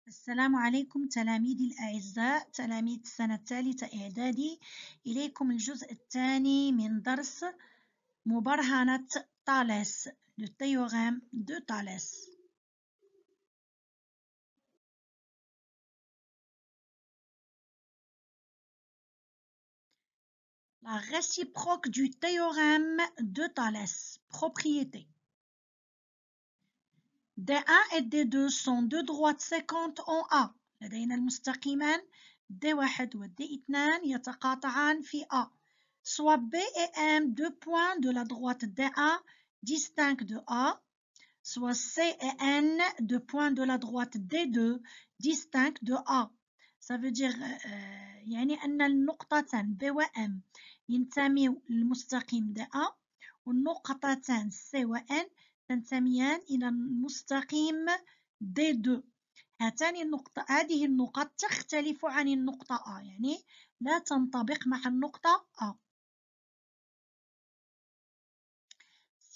السلام عليكم تلاميذي الأعزاء تلاميذ السنة الثالثة إعدادي. إليكم الجزء الثاني من درس مبرهنة تاليس le théorème de Thalès. La réciproque du théorème de Thalès. Propriété. D1 et D2 sont deux droites séquentes en A. لدينا المستقيمان D1 و D2 يتقاطعان في A. Soit B et M, deux points de la droite D1 distincts de A, soit C et N, deux points de la droite D2 distincts de A. Ça veut dire يعني أن النقطتان B و M ينتميوا للمستقيم D1 والنقطتان C و N تنتميان إلى المستقيم D2. هذه النقط تختلف عن النقطة A يعني لا تنطبق مع النقطة A.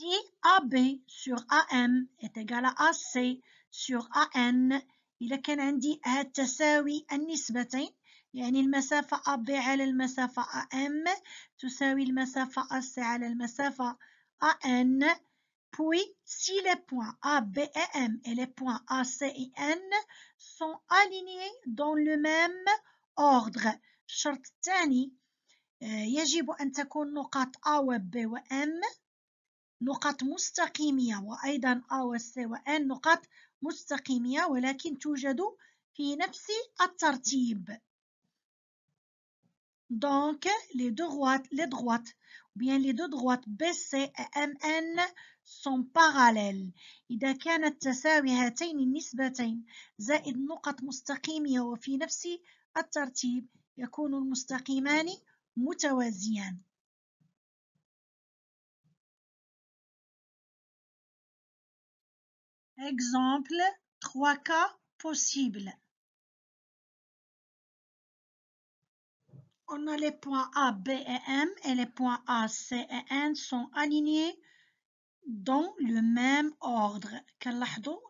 Si AB sur AM est égal à AC sur AN إذا كان عندي تساوي النسبتين يعني المسافة AB على المسافة AM تساوي المسافة AC على المسافة AN. Puis, si les points A, B et M et les points A, C et N sont alignés dans le même ordre. الشرط الثاني يجب أن تكون نقاط A و B و M نقاط مستقيمية وأيضا A و C و N نقاط مستقيمية ولكن توجد في نفس الترتيب. Donc, les deux droites BC et MN sont parallèles. إذا كانت تساوي هاتين النسبتين زائد نقط مستقيمية وفي نفس الترتيب يكون المستقيمان متوازيان. Exemple, 3 cas possibles. On a les points A, B et M et les points A, C et N sont alignés dans le même ordre. كنلاحظوا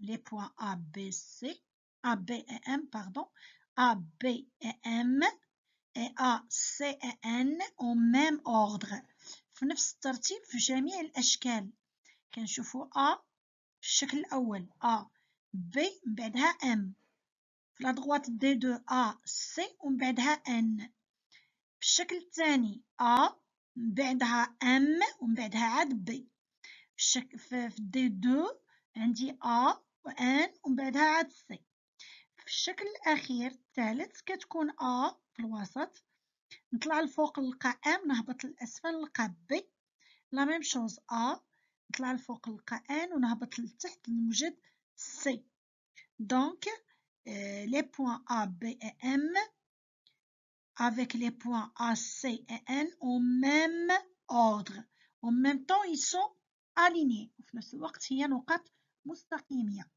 les points A, B, C, A, B et M, pardon, A, B et M et A, C et N en même ordre. في نفس الترتيب في جميع الأشكال. كنشوفوا A في الشكل الأول A, B بعدها M. في la droite D2 A, C ومن بعدها N. في الشكل الثاني A بعدها M ومن بعدها عاد B. في D2 عندي A و N ومن بعدها عاد C. في الشكل الأخير الثالث كتكون A في الوسط نطلع لفوق نلقى M نهبط للأسفل نلقى B. لا ميم شوز A نطلع لفوق نلقى N ونهبط لتحت نوجد C. Donc les points A, B et M avec les points A, C et N en même ordre. En même temps, ils sont alignés. وفي نفس الوقت هي نقاط مستقيمية.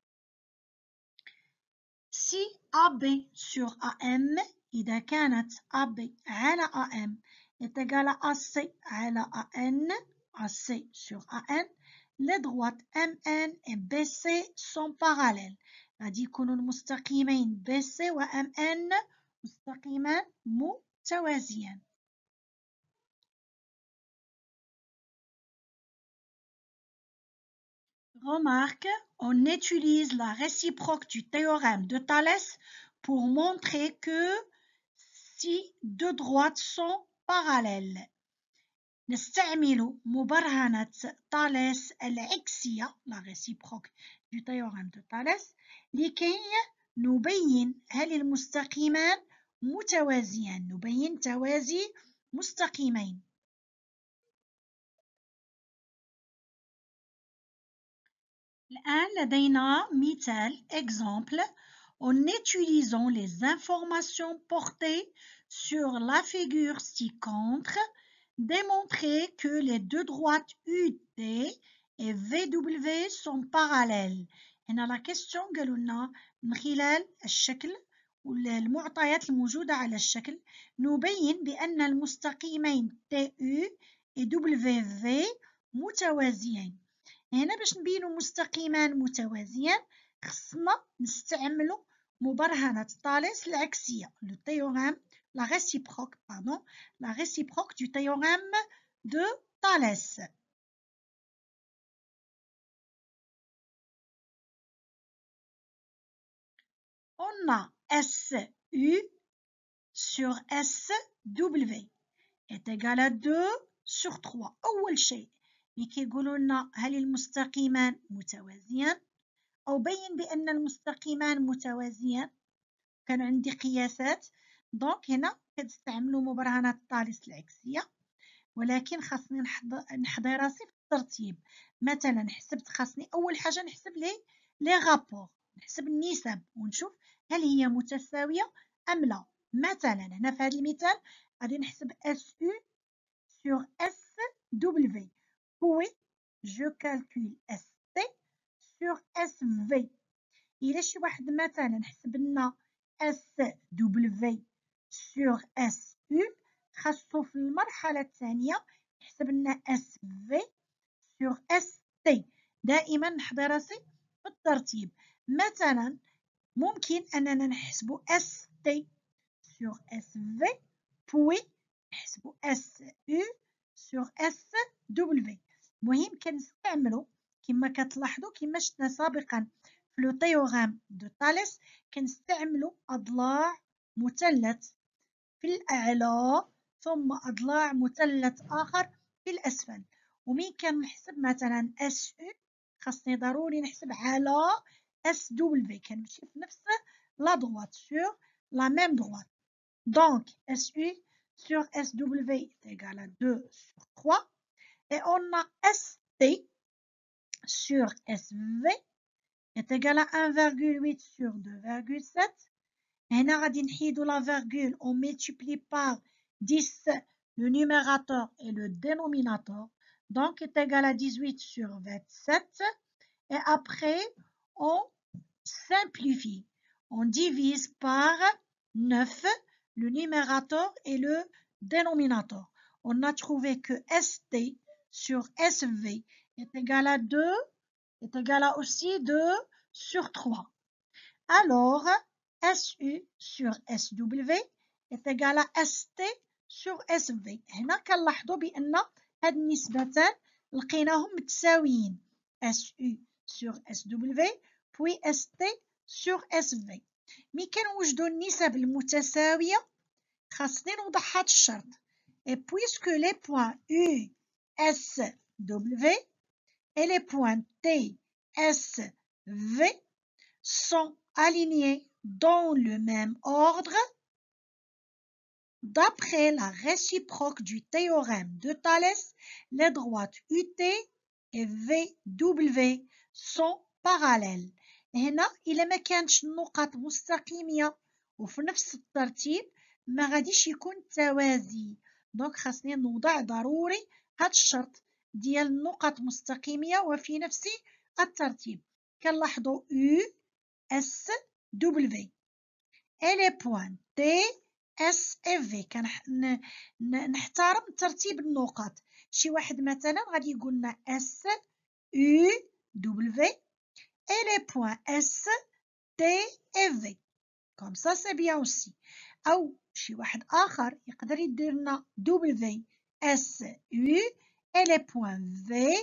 Si AB sur AM إذا كانت AB على AM est égale à AC على AN, AC sur AN, les droites MN et BC sont parallèles. غادي يكونوا المستقيمين BC و MN مستقيمان متوازيان. Remarque, on utilise la réciproque du théorème de Thalès pour montrer que si deux droites sont parallèles. نستعمل مبرهنة تاليس العكسية la réciproque du théorème de Thalès لكي نبين هل المستقيمان متوازيان. نبين توازي مستقيمين. الآن لدينا مثال exemple en utilisant les informations portées sur la figure ci-contre démontrer que les deux droites UT et VW sont parallèles. هنا la question قالوا لنا من خلال الشكل والمعطيات الموجودة على الشكل نبين بأن المستقيمين TU et WV متوازيين. هنا باش نبينوا مستقيمان متوازيان خصنا نستعملوا مبرهنة طالس العكسية le théorème la réciproque du théorème de Thalès. On a SU sur SW est égal à 2 sur 3. أول شيء يقولوا لنا هل المستقيمان متوازيان أو بين بأن المستقيمان متوازيان. كان عندي قياسات دونك هنا كنستعملوا مبرهنة طالس العكسية، ولكن خاصني نحضي راسي في الترتيب. مثلا خاصني أول حاجة نحسب لي غابور، نحسب النسب ونشوف هل هي متساوية أم لا. مثلا هنا في هذا المثال غادي نحسب SU sur SW puis je calcule ST sur SV. إلا شي واحد مثلا حسب لنا SW sur SU خاصو في المرحلة الثانية يحسب لنا SV sur ST. دائما نحضي راسي في الترتيب. مثلا ممكن أننا نحسب ST sur SV puis نحسب SU sur SW. مهم كنستعملو كما كتلاحظوا كما شفنا سابقا في لو تيورام دو تاليس كنستعملو أضلاع مثلث في الأعلى ثم أضلاع مثلث آخر في الأسفل. ومين كنحسب مثلا SU خاصني ضروري نحسب على SW كنمشي في نفس لا droite sur la même droite. Donc SU sur SW est égal à 2 sur 3 et on a ST sur SV est égal à 1,8 sur 2,7. هنا غادي نحيدو la virgule, on multiplie par 10 le numérateur et le dénominateur, donc est égal à 18 sur 27. Et après, on simplifie, on divise par 9 le numérateur et le dénominateur. On a trouvé que ST sur SV est égal à 2, est égal à aussi 2 sur 3. Alors, SU sur SW est égal à ST sur SV. هنا كنلاحظوا بأن هاد النسبتان لقيناهم متساويين. SU sur SW puis ST sur SV. مي كنوجدوا النسب المتساوية خاصني نوضح هاد الشرط. Et puisque les points U, S, W et les points T, S, V sont alignés dans le même ordre, d'après la réciproque du théorème de Thalès, les droites UT et VW sont parallèles. هنا إلا ما كانتش النقط مستقيمة وفي نفس الترتيب ما غاديش يكون توازي. دونك خاصني نوضع ضروري هاد الشرط ديال النقط مستقيمية وفي نفس الترتيب. كنلاحظوا U S W et les points T S et V. نحترم ترتيب النقط. شي واحد مثلا غادي يقول لنا S U W et les points S T et V. Comme ça c'est bien aussi. أو شي واحد آخر يقدر يدير لنا W S U et les points V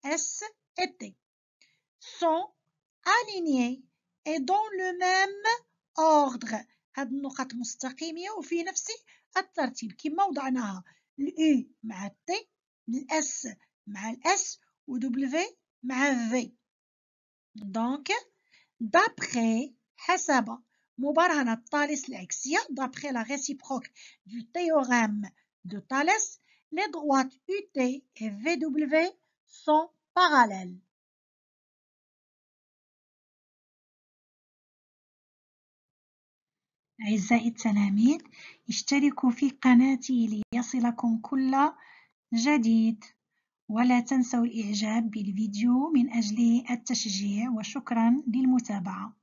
S et T sont alignés et dans le même ordre. هاد النقط مستقيمية وفي نفس الترتيب كما وضعناها الU مع الT الS مع الS و W مع V. Donc d'après حسب مبرهنة طالس العكسية d'après la réciproque du théorème de Thalès, les droites UT et VW sont parallèles. أعزائي التلاميذ، اشتركوا في قناتي ليصلكم كل جديد، ولا تنسوا الإعجاب بالفيديو من أجل التشجيع، وشكرا للمتابعة.